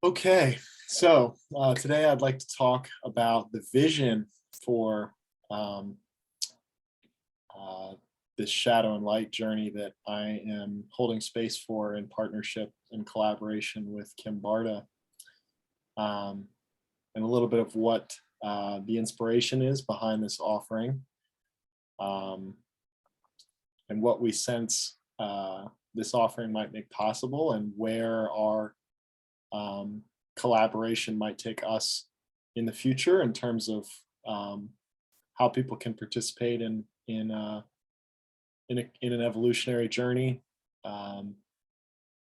Okay, so today I'd like to talk about the vision for um, uh, this shadow and light journey that I am holding space for in partnership and collaboration with Kim Barta, um, and a little bit of what the inspiration is behind this offering, um, and what we sense this offering might make possible, and where our um, collaboration might take us in the future in terms of um, how people can participate in an evolutionary journey, um,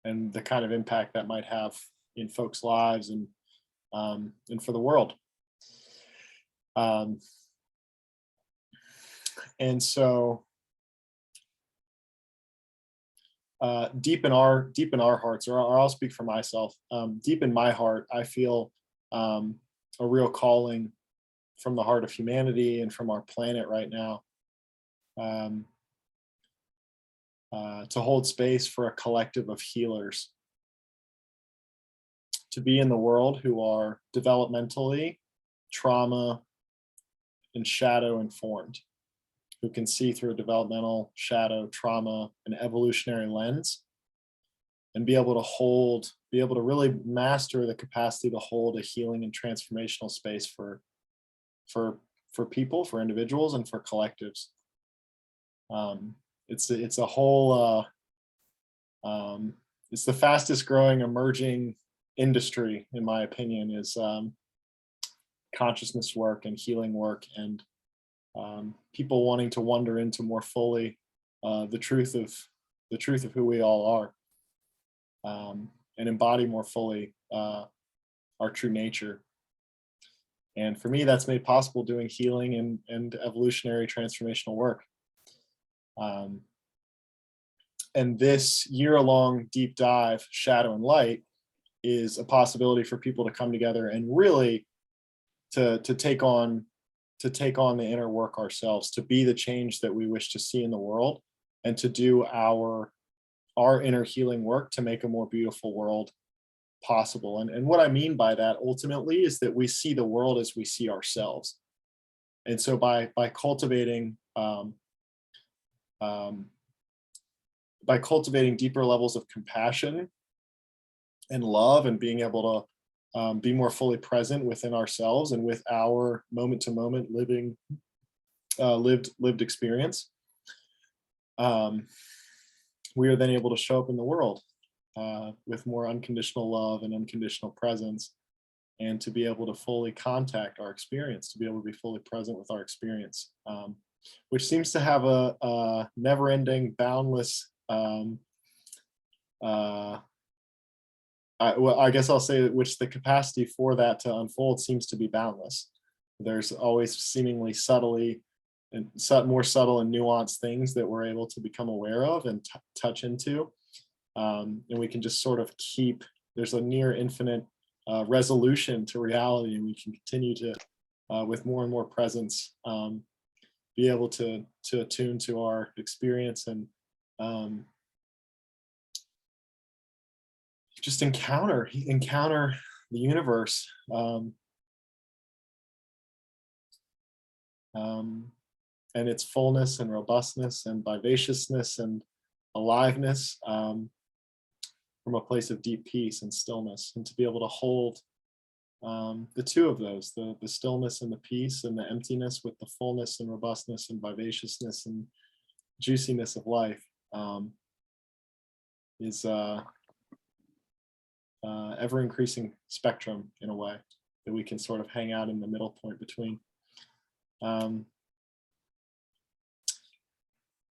and the kind of impact that might have in folks' lives and for the world. Um, and so deep in our hearts, or I'll speak for myself. Deep in my heart, I feel um, a real calling from the heart of humanity and from our planet right now, um, to hold space for a collective of healers to be in the world who are developmentally, trauma, and shadow informed, who can see through a developmental, shadow, trauma, and evolutionary lens, and be able to really master the capacity to hold a healing and transformational space for for people, for individuals, and for collectives. Um, it's a whole it's the fastest growing emerging industry, in my opinion, is consciousness work and healing work, and people wanting to wander into more fully the truth of who we all are, and embody more fully our true nature. And for me, that's made possible doing healing and evolutionary transformational work. Um, and this year-long deep dive, Shadow and Light, is a possibility for people to come together and really to take on the inner work ourselves, to be the change that we wish to see in the world, and to do our inner healing work to make a more beautiful world possible. And what I mean by that ultimately is that we see the world as we see ourselves. And so um, by cultivating deeper levels of compassion and love, and being able to be more fully present within ourselves and with our moment to moment lived experience, um, we are then able to show up in the world with more unconditional love and unconditional presence, and to be able to fully contact our experience, to be able to be fully present with our experience, which seems to have a never-ending, boundless. I guess I'll say which the capacity for that to unfold seems to be boundless. There's always seemingly more subtle and nuanced things that we're able to become aware of and touch into, and we can just sort of there's a near infinite resolution to reality, and we can continue to, with more and more presence, be able to attune to our experience, and um, just encounter the universe, and its fullness and robustness and vivaciousness and aliveness, from a place of deep peace and stillness, and to be able to hold the two of those, the stillness and the peace, and the emptiness with the fullness and robustness and vivaciousness and juiciness of life, is ever increasing spectrum, in a way that we can sort of hang out in the middle point between.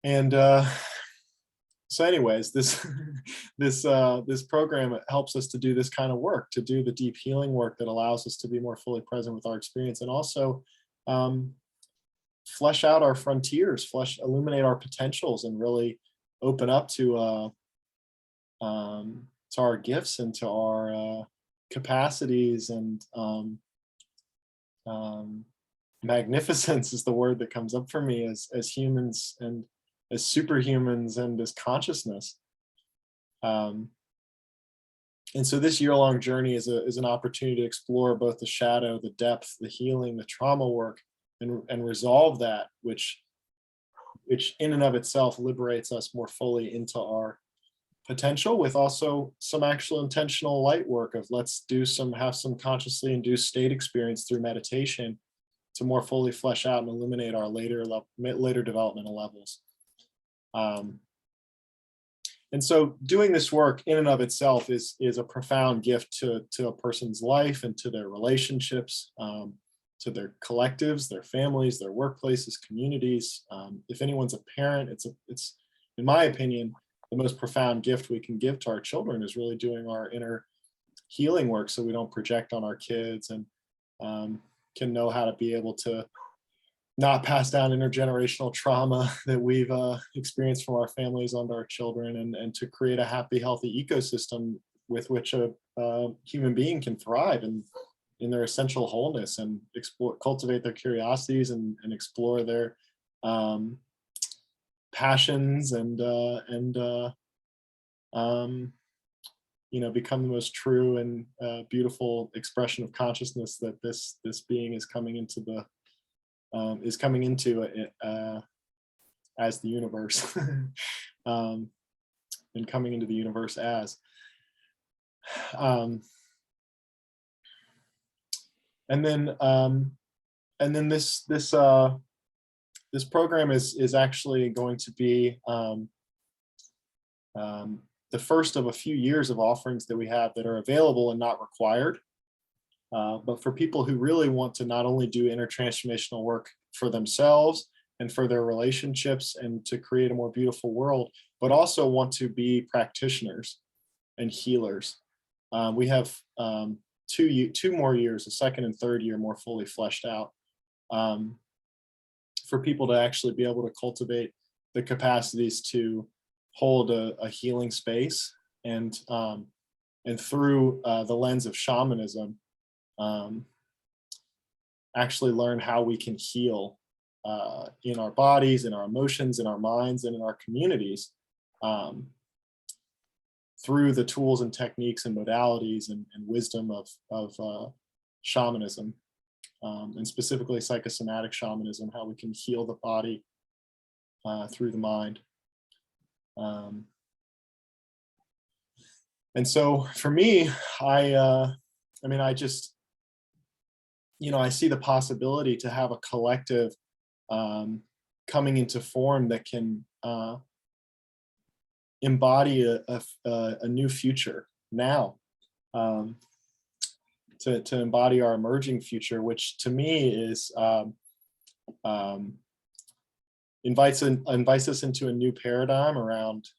And so anyways, this this program helps us to do this kind of work, to do the deep healing work that allows us to be more fully present with our experience, and also flesh out our frontiers, illuminate our potentials, and really open up to our gifts and to our capacities, and magnificence is the word that comes up for me, as humans, and as superhumans, and as consciousness. And so this year-long journey is an opportunity to explore both the shadow, the depth, the healing, the trauma work, and resolve that, which in and of itself liberates us more fully into our potential, with also some actual intentional light work of let's have some consciously induced state experience through meditation to more fully flesh out and illuminate our later developmental levels. And so doing this work in and of itself is a profound gift to a person's life and to their relationships, to their collectives, their families, their workplaces, communities. If anyone's a parent, it's in my opinion, the most profound gift we can give to our children is really doing our inner healing work, so we don't project on our kids, and can know how to be able to not pass down intergenerational trauma that we've experienced from our families onto our children, and to create a happy, healthy ecosystem with which a human being can thrive in their essential wholeness, and cultivate their curiosities, and explore their passions, and become the most true and beautiful expression of consciousness that this being is coming into as the universe, and coming into the universe as. And then this program is actually going to be the first of a few years of offerings that we have that are available and not required. But for people who really want to not only do intertransformational work for themselves and for their relationships and to create a more beautiful world, but also want to be practitioners and healers, we have 2 more years, a second and third year, more fully fleshed out, for people to actually be able to cultivate the capacities to hold a healing space, and through the lens of shamanism, actually learn how we can heal in our bodies, in our emotions, in our minds, and in our communities, through the tools and techniques and modalities and wisdom of shamanism, and specifically psychosomatic shamanism, how we can heal the body through the mind. And so for me, I just, I see the possibility to have a collective coming into form that can embody a new future now, to embody our emerging future, which to me is invites us into a new paradigm around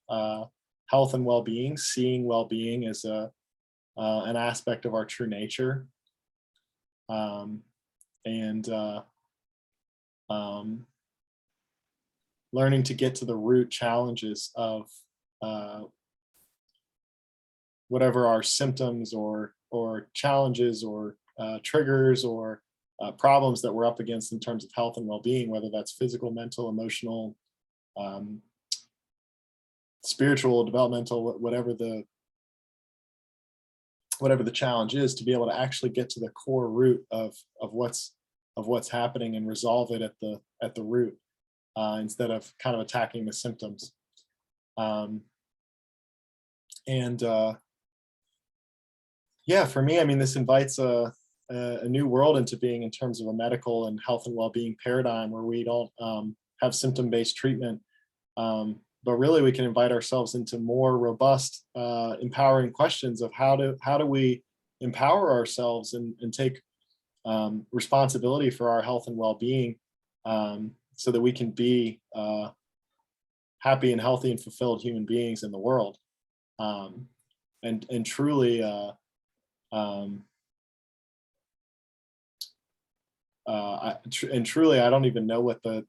health and well-being, seeing well-being as an aspect of our true nature, and learning to get to the root challenges of whatever our symptoms or challenges or triggers or problems that we're up against in terms of health and well-being, whether that's physical, mental, emotional, spiritual, developmental, whatever the challenge is, to be able to actually get to the core root of what's happening and resolve it at the root, instead of kind of attacking the symptoms. Yeah, for me, I mean, this invites a new world into being in terms of a medical and health and well-being paradigm where we don't have symptom-based treatment, but really we can invite ourselves into more robust, empowering questions of how do we empower ourselves and take responsibility for our health and well-being, so that we can be happy and healthy and fulfilled human beings in the world, and truly truly, I don't even know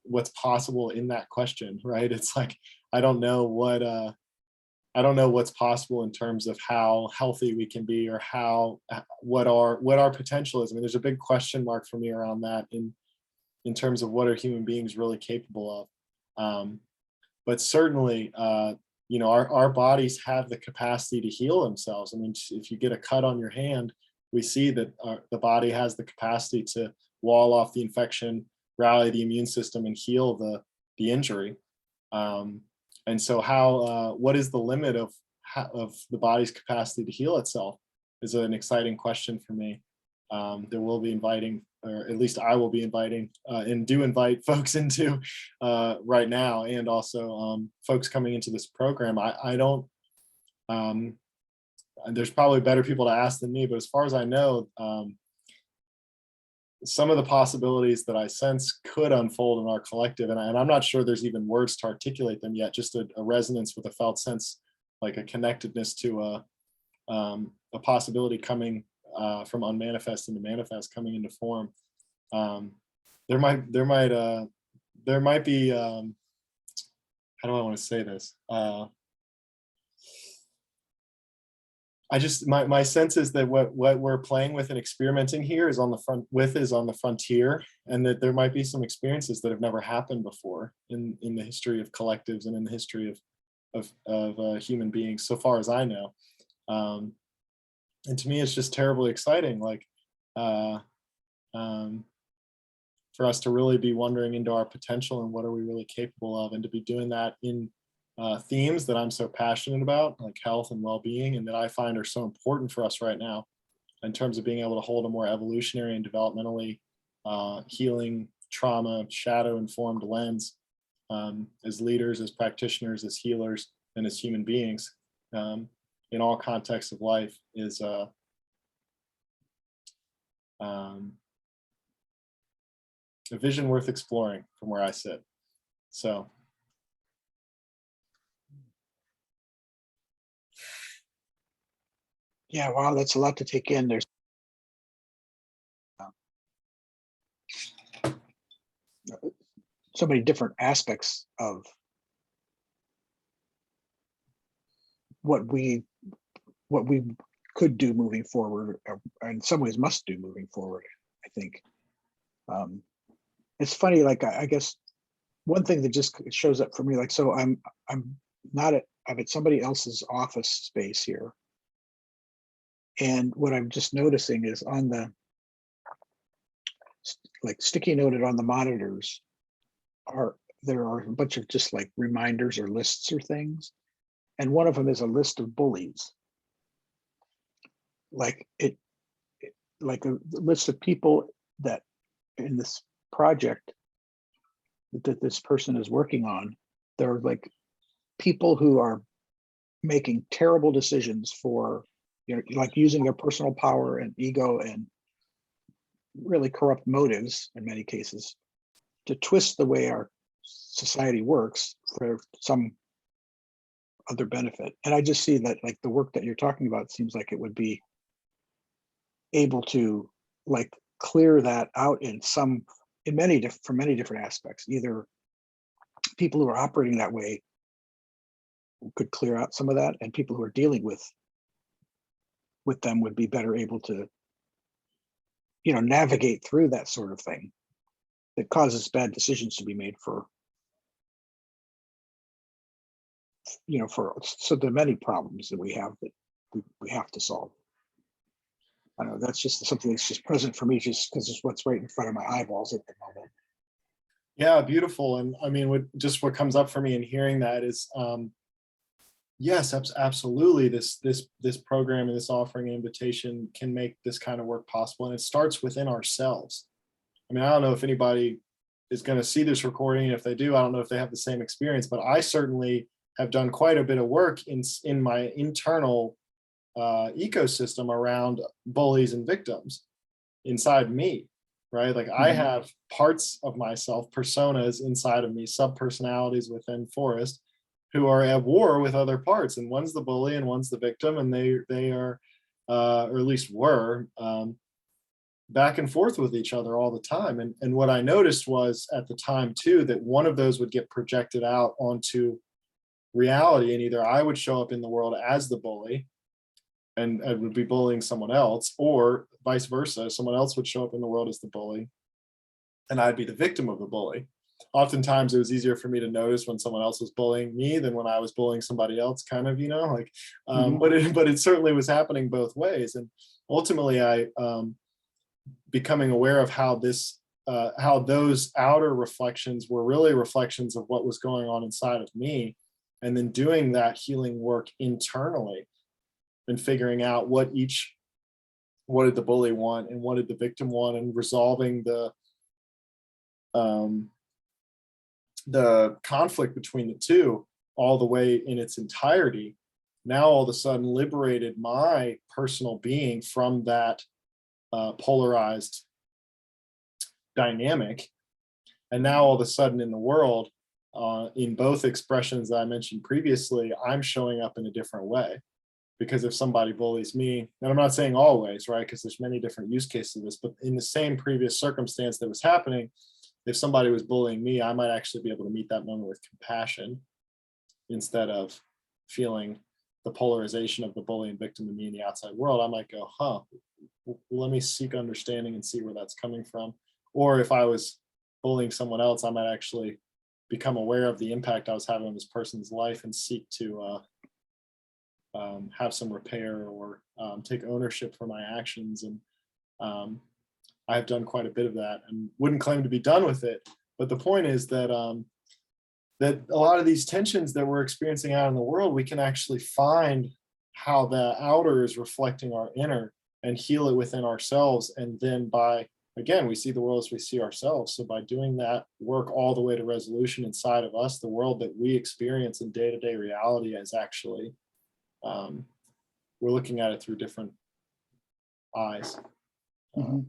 what's possible in that question, right? It's like I don't know what's possible in terms of how healthy we can be, or what our potential is. I mean, there's a big question mark for me around that in terms of what are human beings really capable of. But certainly, our bodies have the capacity to heal themselves. I mean, if you get a cut on your hand, we see that the body has the capacity to wall off the infection, rally the immune system, and heal the injury. And so, what is the limit of the body's capacity to heal itself is an exciting question for me. There will be inviting, or at least I will be inviting, and do invite folks into right now, and also folks coming into this program. I don't. There's probably better people to ask than me, but as far as I know, some of the possibilities that I sense could unfold in our collective, and I'm not sure there's even words to articulate them yet. Just a resonance with a felt sense, like a connectedness to a possibility coming from unmanifest into manifest, coming into form. There might be, how do I want to say this? My sense is that what we're playing with and experimenting here is on the frontier, and that there might be some experiences that have never happened before in the history of collectives and in the history of human beings, so far as I know. And to me, it's just terribly exciting, like for us to really be wandering into our potential and what are we really capable of, and to be doing that in themes that I'm so passionate about, like health and well-being, and that I find are so important for us right now in terms of being able to hold a more evolutionary and developmentally healing, trauma, shadow-informed lens as leaders, as practitioners, as healers, and as human beings in all contexts of life is a vision worth exploring from where I sit. So. Yeah, wow, that's a lot to take in. There's so many different aspects of what we could do moving forward, or in some ways must do moving forward, I think. It's funny, like I guess one thing that just shows up for me, like, so I'm at somebody else's office space here. And what I'm just noticing is on the sticky noted on the monitors there are a bunch of just like reminders or lists or things. And one of them is a list of bullies. Like like a list of people that in this project that this person is working on, they're like people who are making terrible decisions for, like using their personal power and ego and really corrupt motives in many cases to twist the way our society works for some other benefit. And I just see that, like, the work that you're talking about seems like it would be able to like clear that out from many different aspects. Either people who are operating that way could clear out some of that, and people who are dealing with them would be better able to navigate through that sort of thing that causes bad decisions to be made for so the many problems that we have that we have to solve. I don't know, that's just something that's just present for me just because it's what's right in front of my eyeballs at the moment. Yeah, beautiful. And I mean, what comes up for me in hearing that is yes, absolutely. This program and this offering and invitation can make this kind of work possible, and it starts within ourselves. I mean, I don't know if anybody is going to see this recording. If they do, I don't know if they have the same experience, but I certainly have done quite a bit of work in my internal ecosystem around bullies and victims inside me, right? Like I have parts of myself, personas inside of me, sub-personalities within Forrest, who are at war with other parts, and one's the bully and one's the victim, and they are, or at least were, back and forth with each other all the time. And what I noticed was at the time too, that one of those would get projected out onto reality, and either I would show up in the world as the bully and would be bullying someone else, or vice versa, someone else would show up in the world as the bully and I'd be the victim of the bully. oftentimes it was easier for me to notice when someone else was bullying me than when I was bullying somebody else, kind of, like, Mhm. but it certainly was happening both ways. And ultimately I, becoming aware of how how those outer reflections were really reflections of what was going on inside of me, and then doing that healing work internally and figuring out what did the bully want and what did the victim want, and resolving um, the conflict between the two all the way in its entirety, now all of a sudden liberated my personal being from that polarized dynamic. And now all of a sudden in the world, in both expressions that I mentioned previously, I'm showing up in a different way. Because if somebody bullies me, and I'm not saying always, right? Because there's many different use cases of this, but in the same previous circumstance that was happening, if somebody was bullying me, I might actually be able to meet that moment with compassion instead of feeling the polarization of the bullying victim and me in the outside world. I might go, let me seek understanding and see where that's coming from. Or if I was bullying someone else, I might actually become aware of the impact I was having on this person's life and seek to have some repair, or take ownership for my actions. And I've done quite a bit of that and wouldn't claim to be done with it. But the point is that that a lot of these tensions that we're experiencing out in the world, we can actually find how the outer is reflecting our inner and heal it within ourselves. And then again, we see the world as we see ourselves. So by doing that work all the way to resolution inside of us, the world that we experience in day-to-day reality is actually, we're looking at it through different eyes. Mhm.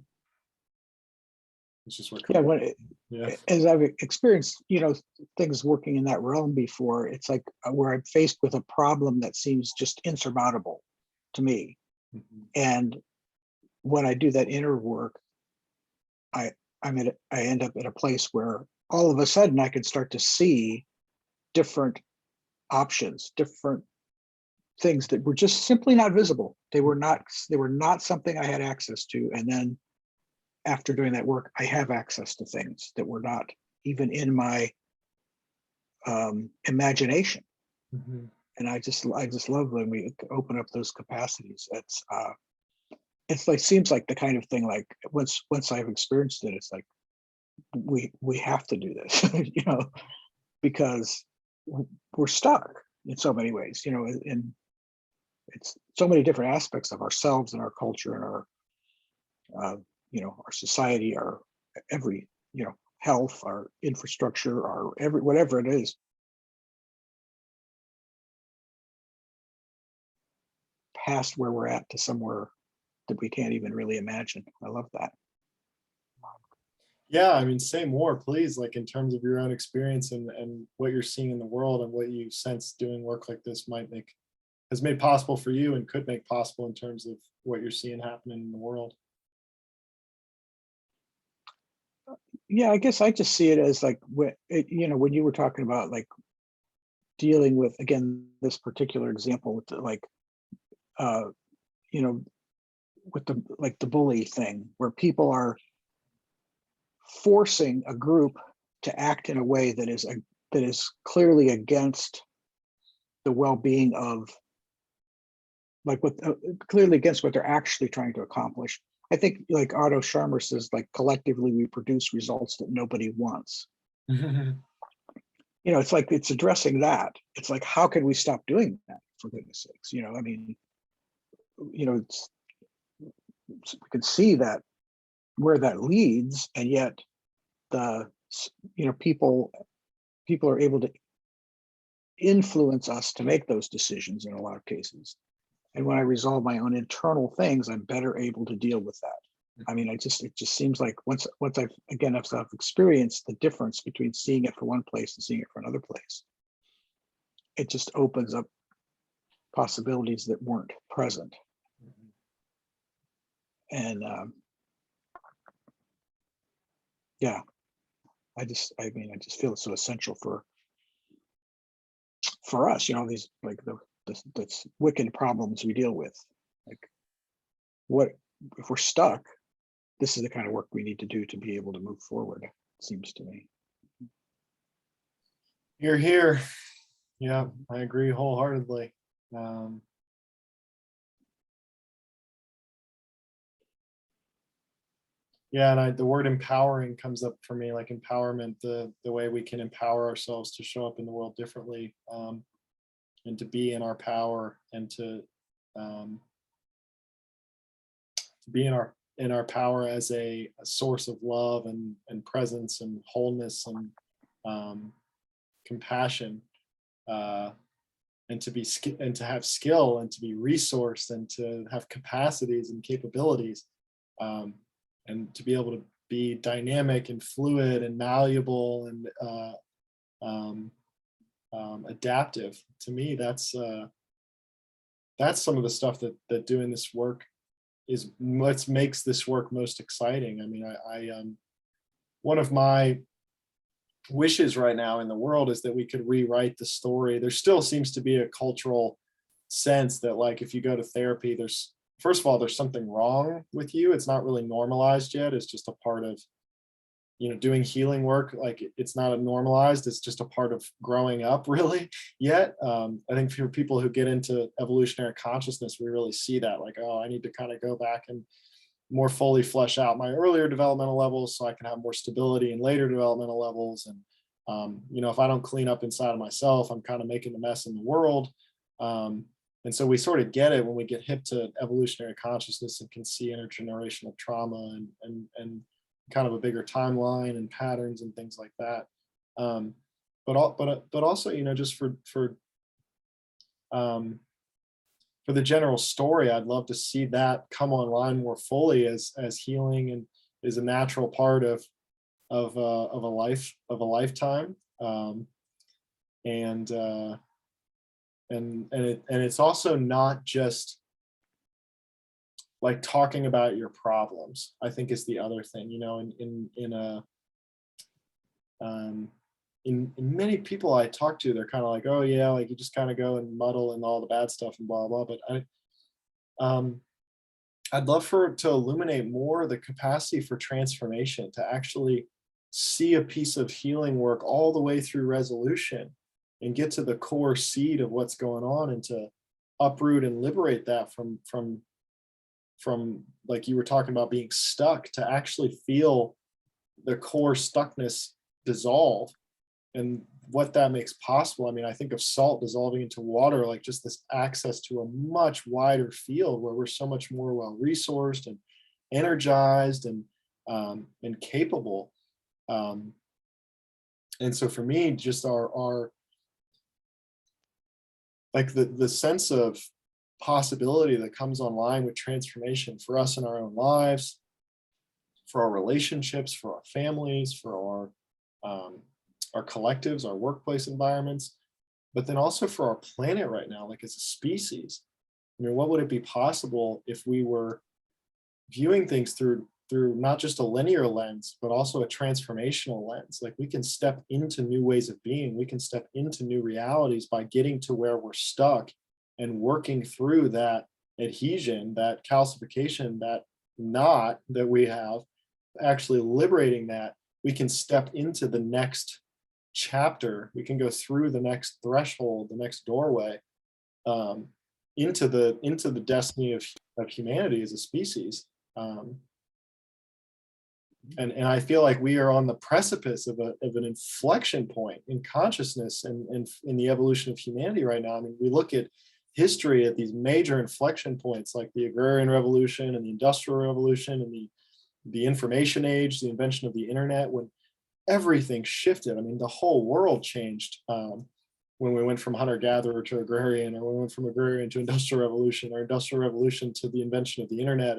It's just what Yeah, yeah. as I've experienced, things working in that realm before, it's like where I'm faced with a problem that seems just insurmountable to me. Mhm. And when I do that inner work, I I end up at a place where all of a sudden I can start to see different options, different things that were just simply not visible. They were not something I had access to. And then after doing that work, I have access to things that were not even in my imagination. Mhm. And I just love when we open up those capacities. It's like, seems like the kind of thing, like once I've experienced it, it's like we have to do this, because we're stuck in so many ways, and it's so many different aspects of ourselves and our culture and uh, our society, our every, health, our infrastructure, our every whatever it is, past where we're at to somewhere that we can't even really imagine. I love that. Yeah, I mean, say more, please, like in terms of your own experience and what you're seeing in the world and what you sense doing work like this has made possible for you and could make possible in terms of what you're seeing happening in the world. Yeah, I guess I just see it as like when you were talking about like dealing with, again, this particular example with uh you know with the bully thing, where people are forcing a group to act in a way that is clearly against the well-being of, like, what clearly against what they're actually trying to accomplish. I think, like Otto Scharmer says, like, collectively we produce results that nobody wants. It's like, it's addressing that. It's like, how can we stop doing that, for goodness sakes? I mean, we can see that where that leads, and yet the people are able to influence us to make those decisions in a lot of cases. And when I resolve my own internal things, I'm better able to deal with that. I mean, it just seems like once I've experienced the difference between seeing it for one place and seeing it for another place, it just opens up possibilities that weren't present. And yeah, I just feel it's so essential for us, these, like, the wicked problems we deal with. Like, what if we're stuck? This is the kind of work we need to do to be able to move forward, it seems to me. You're here. Yeah, I agree wholeheartedly. Um, yeah, and the word empowering comes up for me, like empowerment, the way we can empower ourselves to show up in the world differently, and to be in our power, and um, to be in our power as a source of love and presence and wholeness and um, compassion, uh, and and to have skill and to be resourced and to have capacities and capabilities, um, and to be able to be dynamic and fluid and malleable and um, adaptive. To me, that's some of the stuff that doing this work is what makes this work most exciting. I mean, one of my wishes right now in the world is that we could rewrite the story. There still seems to be a cultural sense that, like, if you go to therapy, there's first of all, there's something wrong with you. It's not really normalized yet. It's just a part of, doing healing work. Like, it's not normalized. It's just a part of growing up, really, yet. I think for people who get into evolutionary consciousness, we really see that, like, oh, I need to kind of go back and more fully flesh out my earlier developmental levels so I can have more stability in later developmental levels. And, if I don't clean up inside of myself, I'm kind of making a mess in the world. Um, and so we sort of get it when we get hip to evolutionary consciousness and can see intergenerational trauma and kind of a bigger timeline and patterns and things like that. Um, but also, just um, for the general story, I'd love to see that come online more fully as healing and is a natural part of a lifetime. And it's also not just like talking about your problems. I think is the other thing, um, in many people I talk to, they're kind of like, oh yeah, like you just kind of go and muddle and all the bad stuff and blah blah. But um, I'd love to illuminate more the capacity for transformation, to actually see a piece of healing work all the way through resolution and get to the core seed of what's going on, and to uproot and liberate that from like you were talking about being stuck, to actually feel the core stuckness dissolve, and what that makes possible. I mean, I think of salt dissolving into water, like just this access to a much wider field where we're so much more well resourced and energized and capable. Um, and so for me, just our like the sense of possibility that comes online with transformation for us in our own lives, for our relationships, for our families, for our collectives, our workplace environments, but then also for our planet right now, like as a species. I mean, what would it be possible if we were viewing things through not just a linear lens, but also a transformational lens? Like, we can step into new ways of being, we can step into new realities by getting to where we're stuck and working through that adhesion, that calcification, that knot that we have, actually liberating that. We can step into the next chapter, we can go through the next threshold, the next doorway, um, into the destiny of humanity as a species. um, and I feel like we are on the precipice of an inflection point in consciousness and in the evolution of humanity right now. I mean, we look at history at these major inflection points like the agrarian revolution and the industrial revolution and the information age, the invention of the internet, when everything shifted. I mean, the whole world changed, when we went from hunter-gatherer to agrarian, or when we went from agrarian to industrial revolution, or industrial revolution to the invention of the internet.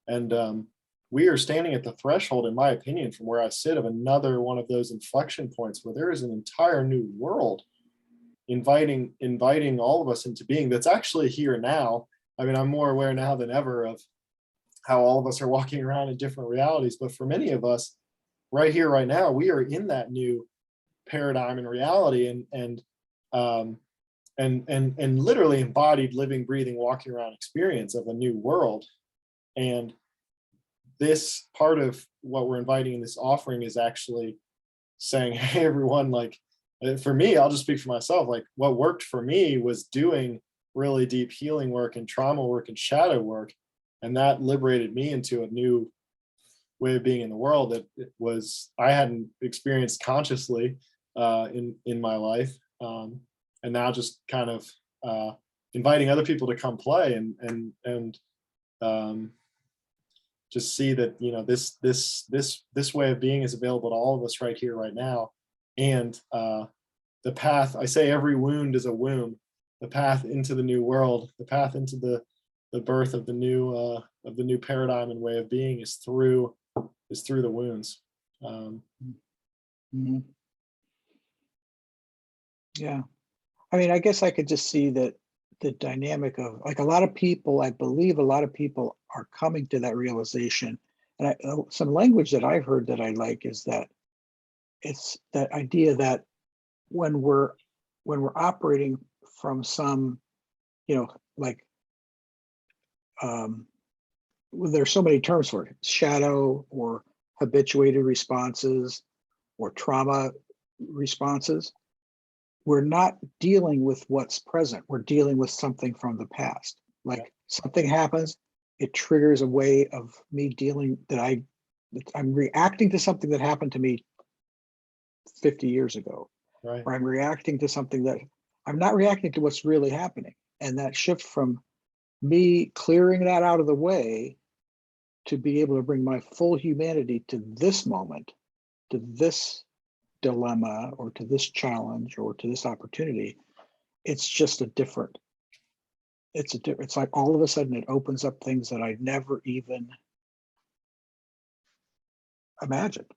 And we are standing at the threshold, in my opinion, from where I sit, of another one of those inflection points where there is an entire new world inviting all of us into being, that's actually here now. I mean, I'm more aware now than ever of how all of us are walking around in different realities, but for many of us, right here, right now, we are in that new paradigm and reality, um, and literally embodied, living, breathing, walking around experience of a new world. And this part of what we're inviting in this offering is actually saying, hey, everyone, like, For me, I'll just speak for myself. Like what worked for me was doing really deep healing work and trauma work and shadow work. And that liberated me into a new way of being in the world that it was I hadn't experienced consciously in my life, and now just kind of inviting other people to come play and um, just see that this way of being is available to all of us right here right now, and the path. I say every wound is a womb. The path into the new world, the path into the birth of the new paradigm and way of being is through the wounds. Mhm. Yeah. I mean, I guess I could just see that the dynamic of like a lot of people, I believe a lot of people are coming to that realization. And some language that I've heard that I like is that it's that idea that when we're operating from some, like well, there's so many terms for it, shadow or habituated responses or trauma responses. We're not dealing with what's present. We're dealing with something from the past. Like something happens, it triggers a way of me dealing that I'm reacting to something that happened to me 50 years ago, Right. or I'm reacting to something that I'm not reacting to what's really happening. And that shift from me clearing that out of the way to be able to bring my full humanity to this moment, to this dilemma or to this challenge or to this opportunity, it's just a different, it's like all of a sudden it opens up things that I never even imagined,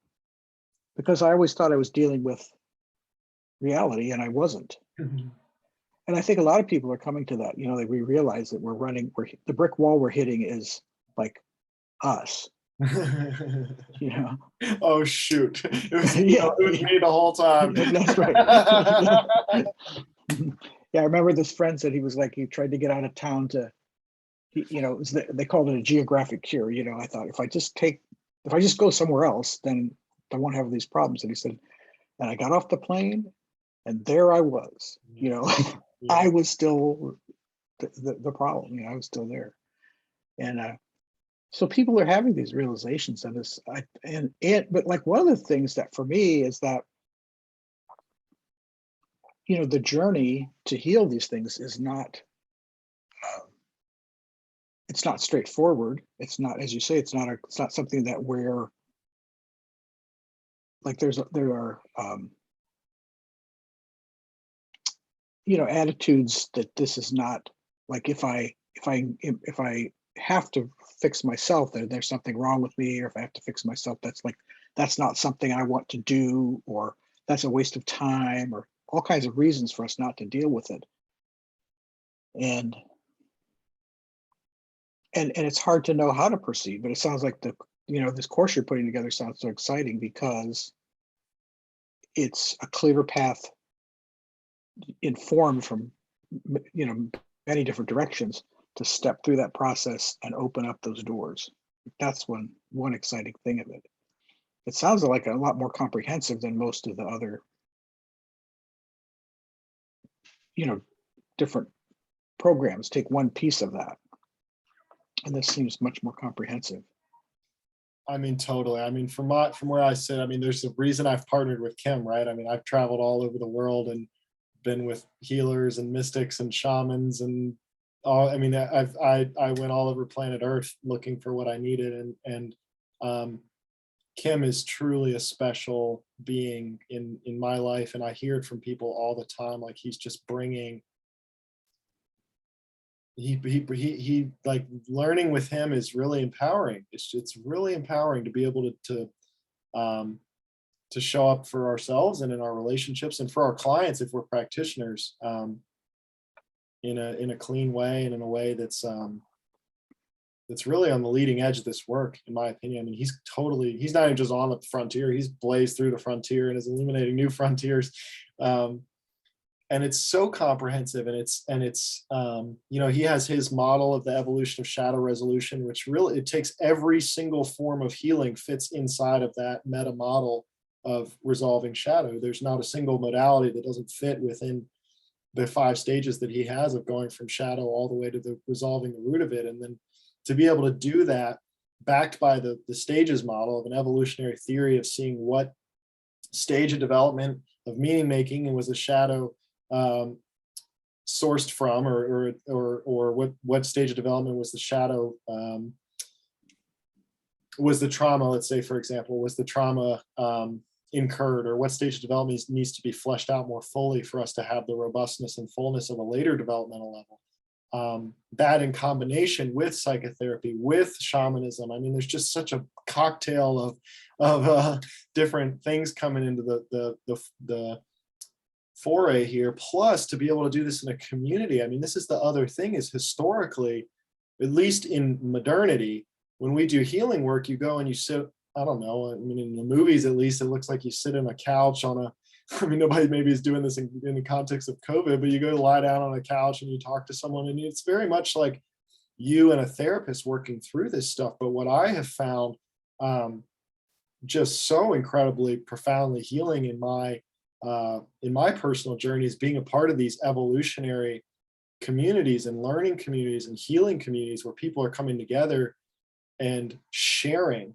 because I always thought I was dealing with reality and I wasn't. Mhm. And I think a lot of people are coming to that, that we realize that the brick wall we're hitting is like us, you know. Oh shoot! Yeah, It was me the whole time. that's right. Yeah, I remember this friend said he was like, he tried to get out of town to, they called it a geographic cure. I thought if I just go somewhere else, then I won't have these problems. And he said, and I got off the plane and there I was, Yeah. I was still the problem, I was still there. And so people are having these realizations of this. But like one of the things that for me is that, the journey to heal these things is not, it's not straightforward. It's not, as you say, it's not something that we're like, there are, attitudes that this is not like, if I have to fix myself, there's something wrong with me, or if I have to fix myself, that's not something I want to do, or that's a waste of time, or all kinds of reasons for us not to deal with it. And it's hard to know how to proceed, but it sounds like this course you're putting together sounds so exciting because it's a clearer path informed from many different directions to step through that process and open up those doors. That's one exciting thing of it. It sounds like a lot more comprehensive than most of the other different programs. Take one piece of that, and this seems much more comprehensive. I mean, totally. I mean, from where I sit, I mean, there's a reason I've partnered with Kim, right? I mean, I've traveled all over the world and been with healers and mystics and shamans and all. I mean, I went all over planet Earth looking for what I needed, and Kim is truly a special being in my life, and I hear it from people all the time. Like he's just bringing. He like learning with him is really empowering. It's really empowering to be able um, to show up for ourselves and in our relationships and for our clients if we're practitioners, in a clean way and in a way that's really on the leading edge of this work, in my opinion. I mean, he's not even just on the frontier, he's blazed through the frontier and is illuminating new frontiers. And it's so comprehensive, and it's he has his model of the evolution of shadow resolution, which really, it takes every single form of healing fits inside of that meta model of resolving shadow. There's not a single modality that doesn't fit within the 5 stages that he has of going from shadow all the way to the resolving the root of it. And then to be able to do that backed by the stages model of an evolutionary theory of seeing what stage of development of meaning making and was a shadow sourced from, or what stage of development was the shadow, was the trauma, let's say, for example, was the trauma incurred, or what stage of development needs to be fleshed out more fully for us to have the robustness and fullness of a later developmental level. That in combination with psychotherapy, with shamanism, I mean, there's just such a cocktail of different things coming into the foray here. Plus, to be able to do this in a community, I mean, this is the other thing, is historically, at least in modernity, when we do healing work, you go and you sit, I don't know, I mean, in the movies at least, it looks like you sit on a couch on a, I mean, nobody maybe is doing this in the context of COVID, but you go lie down on a couch and you talk to someone, and it's very much like you and a therapist working through this stuff. But what I have found just so incredibly profoundly healing in my personal journey is being a part of these evolutionary communities and learning communities and healing communities where people are coming together and sharing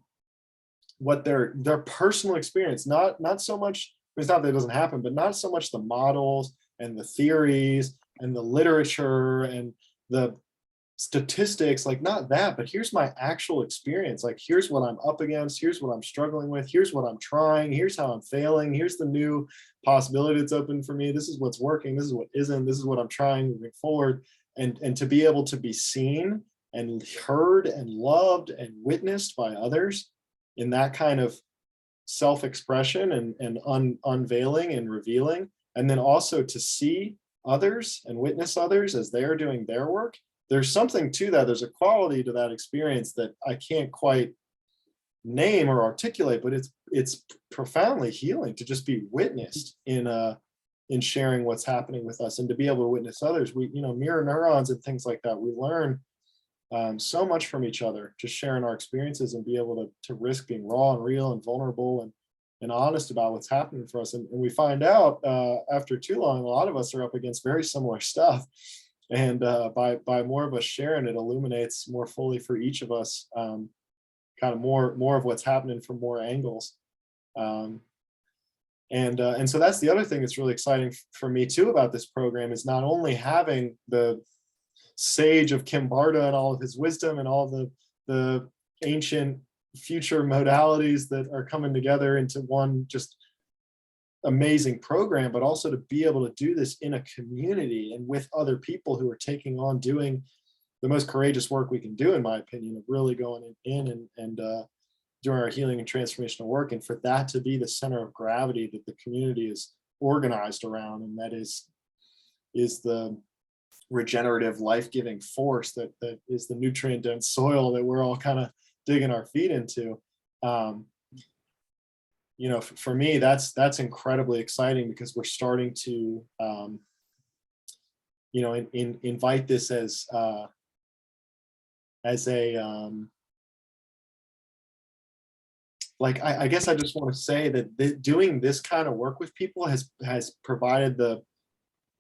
what their personal experience, not so much, it's not that it doesn't happen, but not so much the models and the theories and the literature and the statistics, like not that, but here's my actual experience. Like, here's what I'm up against. Here's what I'm struggling with. Here's what I'm trying. Here's how I'm failing. Here's the new possibility that's open for me. This is what's working. This is what isn't. This is what I'm trying moving forward. And to be able to be seen and heard and loved and witnessed by others in that kind of self-expression and unveiling and revealing, and then also to see others and witness others as they're doing their work. There's something to that. There's a quality to that experience that I can't quite name or articulate, but it's profoundly healing to just be witnessed in sharing what's happening with us, and to be able to witness others. We, mirror neurons and things like that. We learn so much from each other, just sharing our experiences and be able to risk being raw and real and vulnerable and honest about what's happening for us. And we find out after too long, a lot of us are up against very similar stuff. And by more of us sharing, it illuminates more fully for each of us, kind of more of what's happening from more angles. And so that's the other thing that's really exciting for me too about this program, is not only having the sage of Kimbarda and all of his wisdom and all the ancient future modalities that are coming together into one just amazing program, but also to be able to do this in a community and with other people who are taking on doing the most courageous work we can do, in my opinion, of really going in and doing our healing and transformational work. And for that to be the center of gravity that the community is organized around, and that is the regenerative, life-giving force that is the nutrient dense soil that we're all kind of digging our feet into. For me, that's incredibly exciting, because we're starting to invite this as a I guess I just want to say that doing this kind of work with people has provided the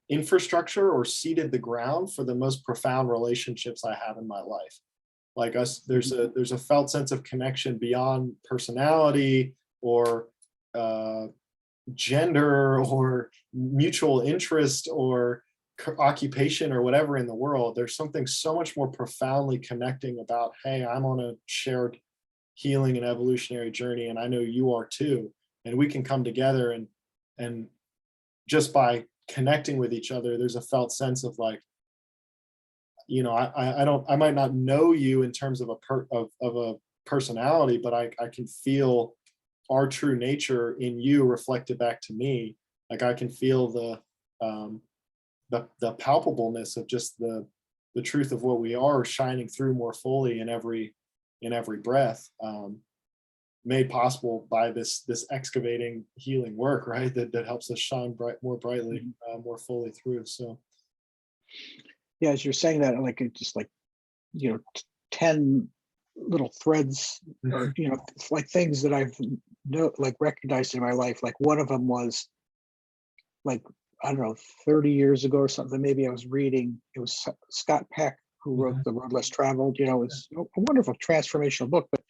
infrastructure or seeded the ground for the most profound relationships I have in my life. Like us, there's a felt sense of connection beyond personality or gender or mutual interest or occupation or whatever in the world. There's something so much more profoundly connecting about, hey, I'm on a shared healing and evolutionary journey, and I know you are too, and we can come together and just by connecting with each other, there's a felt sense of like, I might not know you in terms of a personality, but I can feel our true nature in you reflected back to me. Like I can feel the palpableness of just the truth of what we are shining through more fully in every breath, made possible by this excavating healing work, right? That helps us shine more brightly, more fully through. So, yeah, as you're saying that, like it just 10 little threads, or like things that I've like recognized in my life. Like one of them was like, I don't know, 30 years ago or something. Maybe I was reading. It was Scott Peck who wrote The Road Less Traveled. You know, it's a wonderful transformational book. But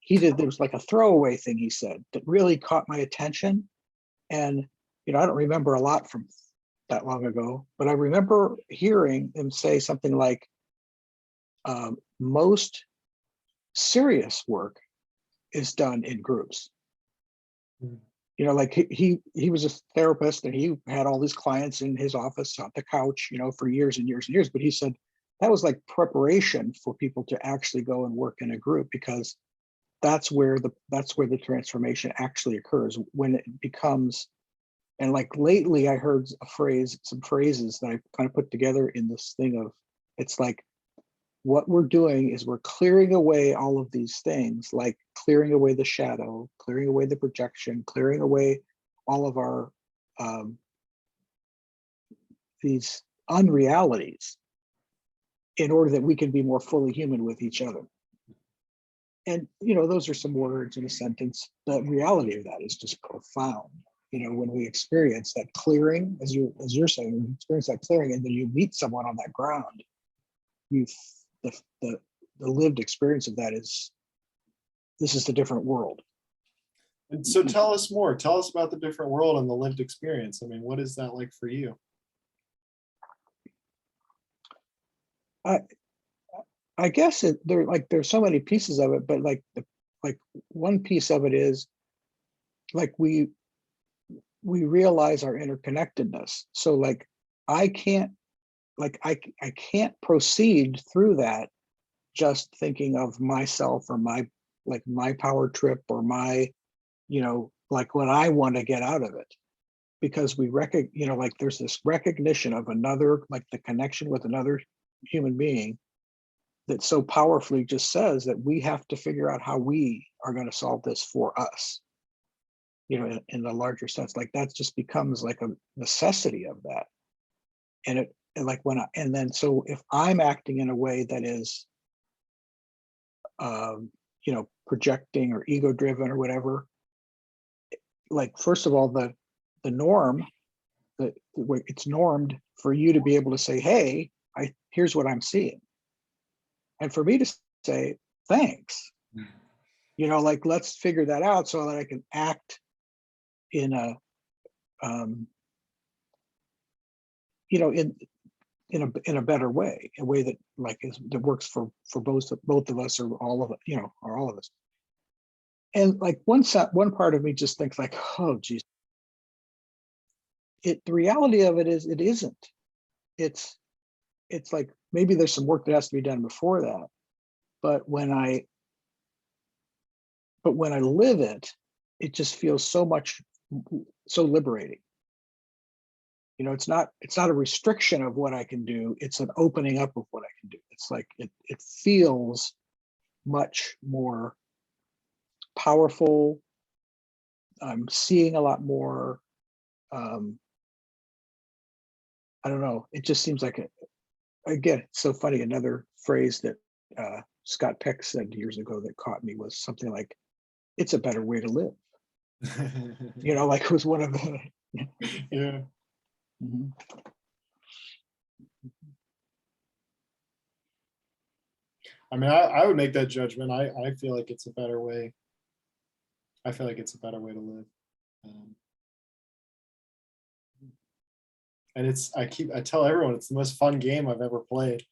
there was like a throwaway thing he said that really caught my attention. And I don't remember a lot from that long ago, but I remember hearing him say something like, most serious work is done in groups. Like he was a therapist, and he had all these clients in his office on the couch, for years and years and years. But he said that was like preparation for people to actually go and work in a group, because that's where the transformation actually occurs, when it becomes. And like lately I heard some phrases that I kind of put together in this thing of, it's like, what we're doing is we're clearing away all of these things, like clearing away the shadow, clearing away the projection, clearing away all of our these unrealities, in order that we can be more fully human with each other. And those are some words in a sentence. The reality of that is just profound. When we experience that clearing, as you're saying, when you experience that clearing, and then you meet someone on that ground, the lived experience of that is, this is the different world. And so tell us more. Tell us about the different world and the lived experience. I mean, what is that like for you? I guess there's so many pieces of it, but like one piece of it is like we realize our interconnectedness. So like I can't proceed through that just thinking of myself, or my power trip, or my like what I want to get out of it, because we like there's this recognition of another, like the connection with another human being, that so powerfully just says that we have to figure out how we are going to solve this for us, in the larger sense. Like that just becomes like a necessity of that. And like so if I'm acting in a way that is projecting or ego driven or whatever, like first of all, the norm, it's normed for you to be able to say, hey, here's what I'm seeing, and for me to say thanks, like let's figure that out so that I can act in a in a better way, a way that that works for both of us, or all of it, or all of us. And like one part of me just thinks like, oh geez, the reality of it is it isn't. It's like maybe there's some work that has to be done before that, but when I live it, it just feels so liberating. It's not a restriction of what I can do. It's an opening up of what I can do. It's like it feels much more powerful. I'm seeing a lot more. I don't know. It just seems like again, it's so funny. Another phrase that Scott Peck said years ago that caught me was something like, "It's a better way to live." Like it was one of the. Yeah. Mm-hmm. I mean, I would make that judgment. I feel like it's a better way. I feel like it's a better way to live. And I tell everyone it's the most fun game I've ever played.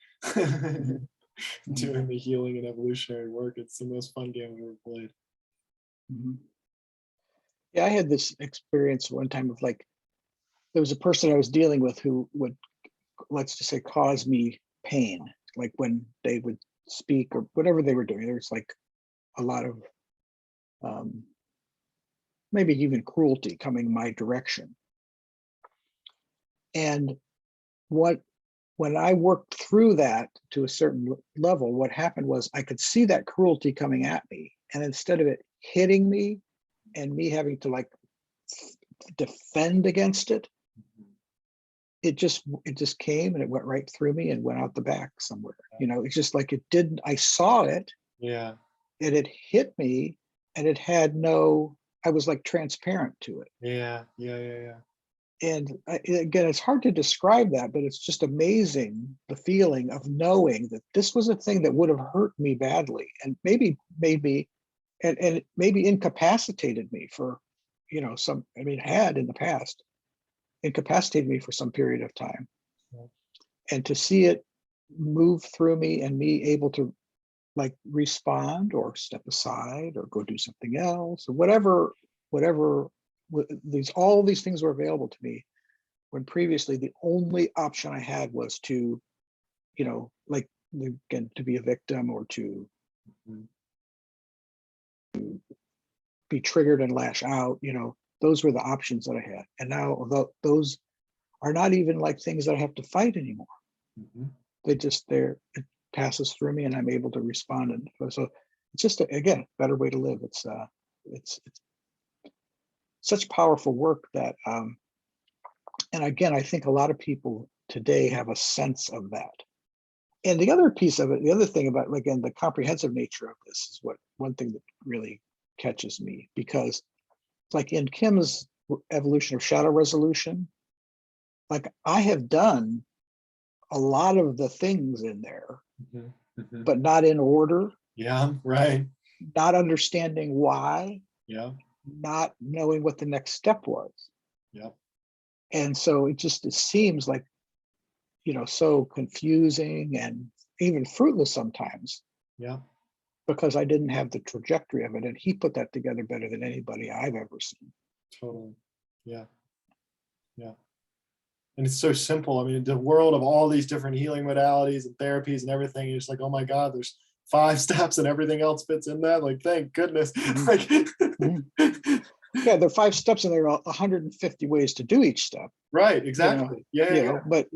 Doing the healing and evolutionary work, it's the most fun game I've ever played. Mm-hmm. Yeah, I had this experience one time of like, there was a person I was dealing with who would, let's just say, cause me pain, like when they would speak or whatever they were doing. There was like a lot of maybe even cruelty coming my direction. And when I worked through that to a certain level, what happened was I could see that cruelty coming at me, and instead of it hitting me and me having to like defend against it, it just came and it went right through me and went out the back somewhere. It's just like it didn't. I saw it. Yeah. it hit me, and it had no, I was like transparent to it. Yeah, yeah, yeah, yeah. And again, it's hard to describe that, but it's just amazing the feeling of knowing that this was a thing that would have hurt me badly and maybe made me, and maybe incapacitated me for, some, I mean, had in the past incapacitated me for some period of time. Yeah. And to see it move through me and me able to like respond or step aside or go do something else or whatever these, all these things were available to me, when previously the only option I had was to, like, again, to be a victim or to Mhm. be triggered and lash out. Those were the options that I had. And now those are not even like things that I have to fight anymore. Mhm. It passes through me and I'm able to respond. And so it's just, again, a better way to live. It's such powerful work that, and again, I think a lot of people today have a sense of that. And the other piece of it, the other thing about, again, the comprehensive nature of this is what one thing that really catches me, because like in Kim's evolution of shadow resolution, like I have done a lot of the things in there, Mhm. Mhm. but not in order, Yeah, right. not understanding why, Yeah, not knowing what the next step was. yeah, And so it seems like, so confusing and even fruitless sometimes, yeah, because I didn't have the trajectory of it. And he put that together better than anybody I've ever seen. totally. Yeah, yeah. And it's so simple. I mean, the world of all these different healing modalities and therapies and everything, you're just like, oh my God, there's 5 steps and everything else fits in that. Like, thank goodness. Mhm, Like, mhm. Yeah, there are 5 steps and there are 150 ways to do each step. right, you know exactly. Yeah, yeah, yeah. but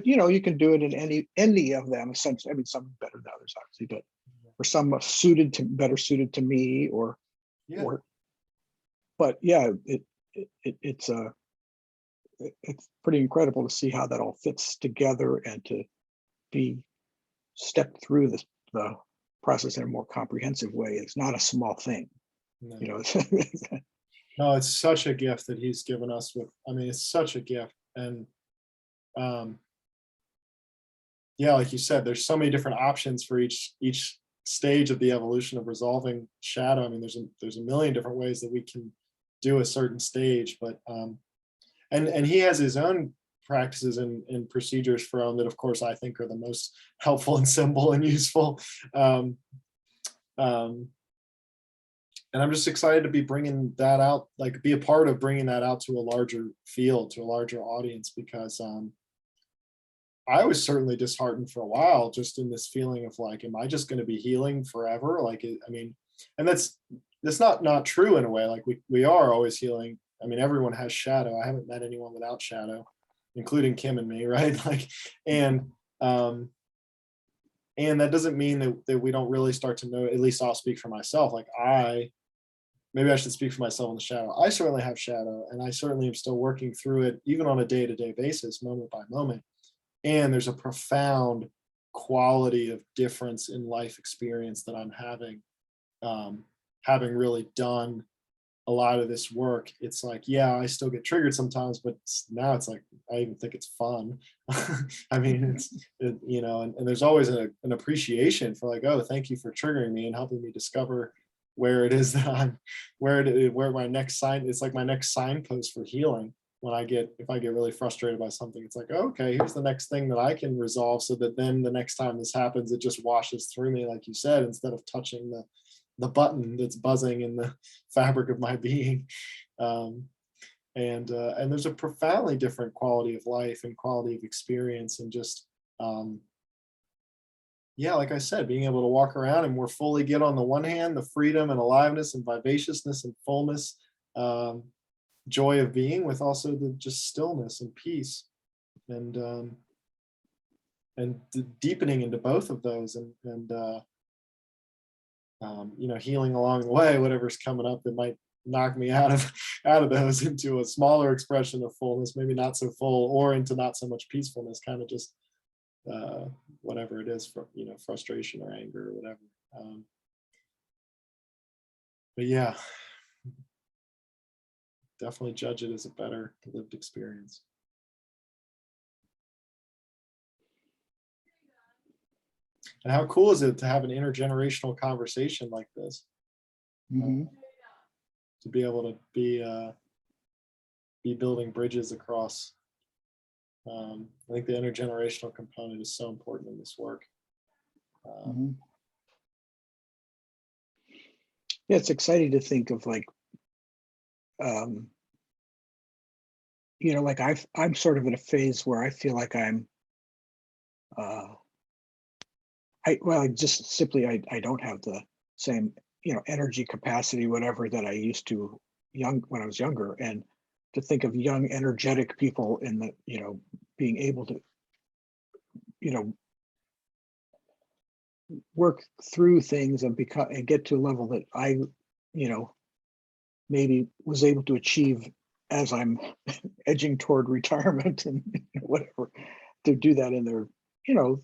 you can do it in any of them essentially. I mean, some better than others, obviously, but or some are better suited to me, Yeah. or but yeah, it's pretty incredible to see how that all fits together and to be stepped through the process in a more comprehensive way. It's not a small thing, No. you know. No, it's such a gift that he's given us with, I mean, it's such a gift. And um, yeah, like you said, there's so many different options for each stage of the evolution of resolving shadow. I mean, there's a million different ways that we can do a certain stage, but and he has his own practices and procedures for him that of course I think are the most helpful and simple and useful. Um, um, and I'm just excited to be bringing that out, like be a part of bringing that out to a larger field, to a larger audience, because I was certainly disheartened for a while, just in this feeling of like, am I just going to be healing forever? Like, I mean, and that's not true in a way. Like we are always healing. I mean, everyone has shadow. I haven't met anyone without shadow, including Kim and me, right? Like, and um, and that doesn't mean that we don't really start to know. At least I'll speak for myself. Like maybe I should speak for myself in the shadow. I certainly have shadow, and I certainly am still working through it, even on a day-to-day basis, moment by moment. And there's a profound quality of difference in life experience that I'm having really done a lot of this work. It's like, yeah, I still get triggered sometimes, but now it's like I even think it's fun. I mean, and there's always an appreciation for like, oh, thank you for triggering me and helping me discover where it is that where my next sign, it's like my next signpost for healing. If I get really frustrated by something, it's like, oh, okay, here's the next thing that I can resolve, so that then the next time this happens, it just washes through me, like you said, instead of touching the button that's buzzing in the fabric of my being. Um, and there's a profoundly different quality of life and quality of experience, and just um, yeah, like I said, being able to walk around and more fully get, on the one hand, the freedom and aliveness and vivaciousness and fullness, um, joy of being, with also the just stillness and peace, and deepening into both of those, healing along the way, whatever's coming up that might knock me out of out of those into a smaller expression of fullness, maybe not so full, or into not so much peacefulness, kind of just whatever it is, for frustration or anger or whatever. Um, But yeah, definitely judge it as a better lived experience. And how cool is it to have an intergenerational conversation like this? Mhm. To be able to be building bridges across. I think the intergenerational component is so important in this work. Mhm. Yeah, it's exciting to think of like, um, like I'm sort of in a phase where I feel like uh, I just simply, I don't have the same, energy capacity, whatever that I used to when I was younger. And to think of young, energetic people in the, being able to, you know, work through things and become and get to a level that I, you know, maybe was able to achieve as I'm edging toward retirement and whatever, to do that in their, you know,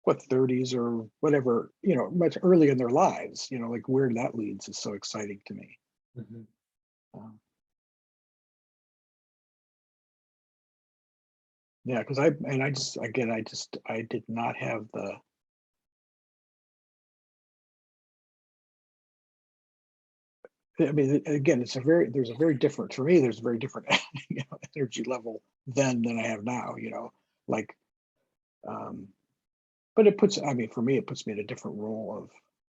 what, 30s or whatever, much early in their lives, like where that leads is so exciting to me. Mhm. Um, yeah, because I just, again, I did not have I mean, again, there's a very different, for me, there's a very different, energy level then than I have now, like, um, but I mean, for me, it puts me in a different role of,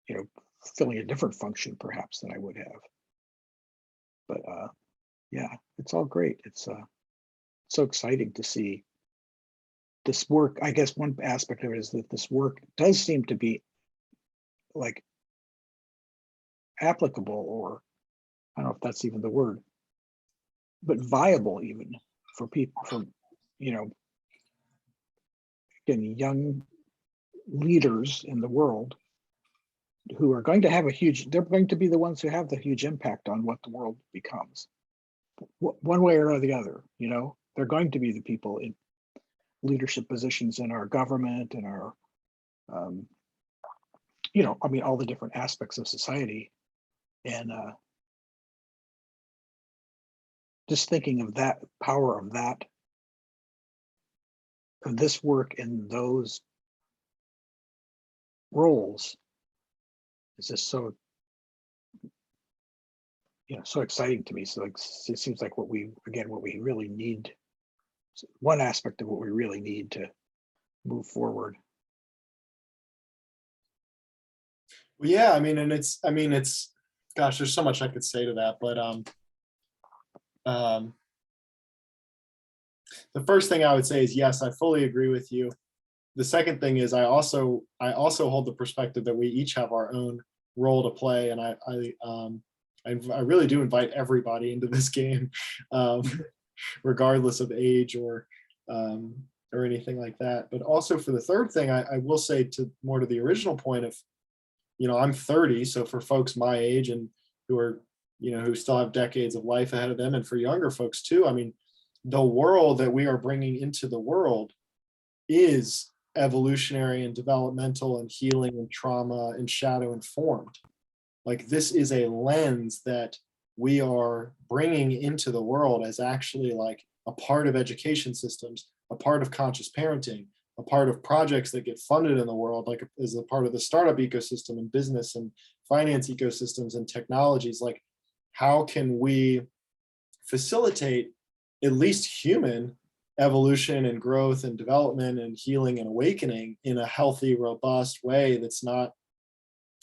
you know, filling a different function perhaps than I would have. But yeah, it's all great. It's so exciting to see this work. I guess one aspect of it is that this work does seem to be like applicable, or I don't know if that's even the word, but viable even for people, for, you know, again, young leaders in the world who are going to have they're going to be the ones who have the huge impact on what the world becomes, one way or the other. They're going to be the people in leadership positions in our government and our, um, I mean, all the different aspects of society. And just thinking of that power of this work in those roles is just so, so exciting to me. So like, it seems like what we really need, one aspect of what we really need to move forward. Well, yeah, I mean, it's, gosh, there's so much I could say to that, but um, the first thing I would say is yes, I fully agree with you. The second thing is I also hold the perspective that we each have our own role to play, and I really do invite everybody into this game, um, regardless of age um, or anything like that. But also for the third thing, I will say to the original point of, I'm 30, so for folks my age and who are, who still have decades of life ahead of them, and for younger folks too, I mean, the world that we are bringing into the world is evolutionary and developmental and healing and trauma and shadow informed. Like, this is a lens that we are bringing into the world as actually like a part of education systems, a part of conscious parenting, a part of projects that get funded in the world, like as a part of the startup ecosystem and business and finance ecosystems and technologies. Like, how can we facilitate at least human evolution and growth and development and healing and awakening in a healthy, robust way that's not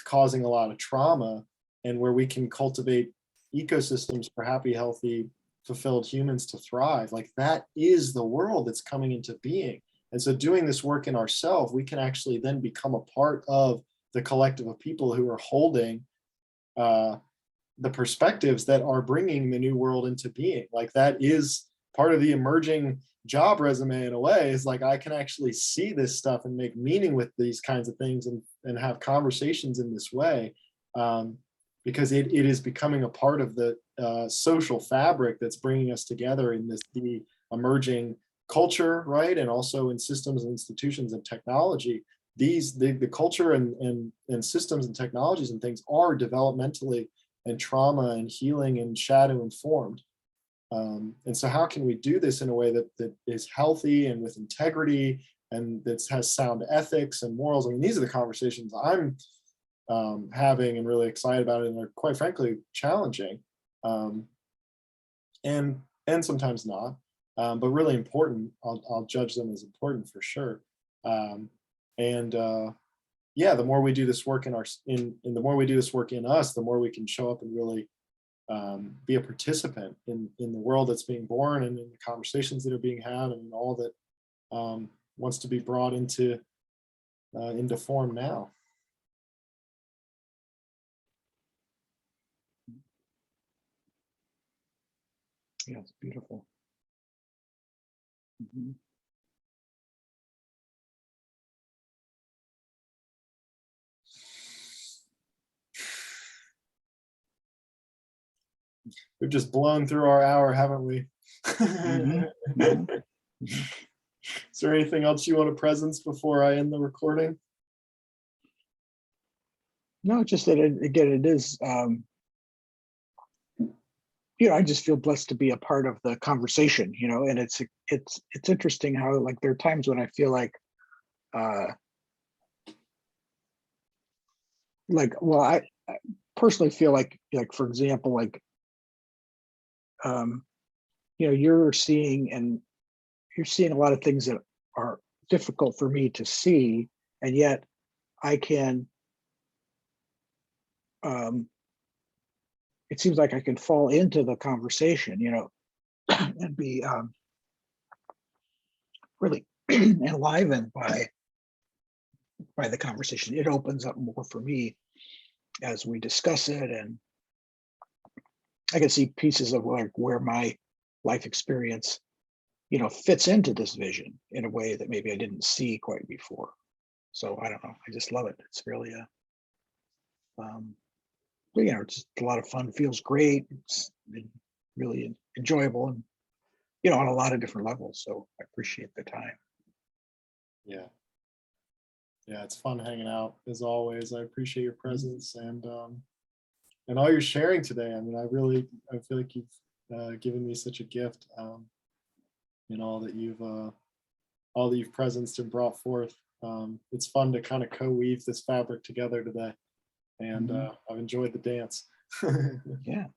causing a lot of trauma, and where we can cultivate ecosystems for happy, healthy, fulfilled humans to thrive. Like, that is the world that's coming into being. And so doing this work in ourselves, we can actually then become a part of the collective of people who are holding uh, the perspectives that are bringing the new world into being. Like, that is part of the emerging job resume in a way, is like, I can actually see this stuff and make meaning with these kinds of things, and have conversations in this way, because it is becoming a part of the social fabric that's bringing us together in the emerging culture, right? And also in systems and institutions and technology. The culture and systems and technologies and things are developmentally trauma and healing and shadow informed. And so how can we do this in a way that is healthy and with integrity and that has sound ethics and morals? I mean, these are the conversations I'm having and really excited about it, and they're quite frankly challenging, and sometimes not, but really important. I'll judge them as important for sure. And yeah, the more we do this work in the more we do this work in us, the more we can show up and really be a participant in the world that's being born and in the conversations that are being had and all that wants to be brought into form now. Yeah, it's beautiful. Mhm. We've just blown through our hour, haven't we? Mhm. Mhm. Mhm. Is there anything else you want to presence before I end the recording? No, just that again, it is, I just feel blessed to be a part of the conversation, and it's interesting how, like, there are times when I feel uh, well, I personally feel like, for example, like, um, you're seeing a lot of things that are difficult for me to see, and yet I can, um, it seems like I can fall into the conversation, and be really enlivened by the conversation. It opens up more for me as we discuss it, and I can see pieces of like where my life experience, fits into this vision in a way that maybe I didn't see quite before. So I don't know. I just love it. It's really um, but, it's just a lot of fun. Feels great. It's been really enjoyable, and on a lot of different levels. So I appreciate the time. Yeah. Yeah, it's fun hanging out as always. I appreciate your Mhm. presence and all your sharing today. I mean, I feel like you've given me such a gift in all that you've presenced and brought forth. It's fun to kind of co-weave this fabric together today, and Mhm. I've enjoyed the dance. Yeah.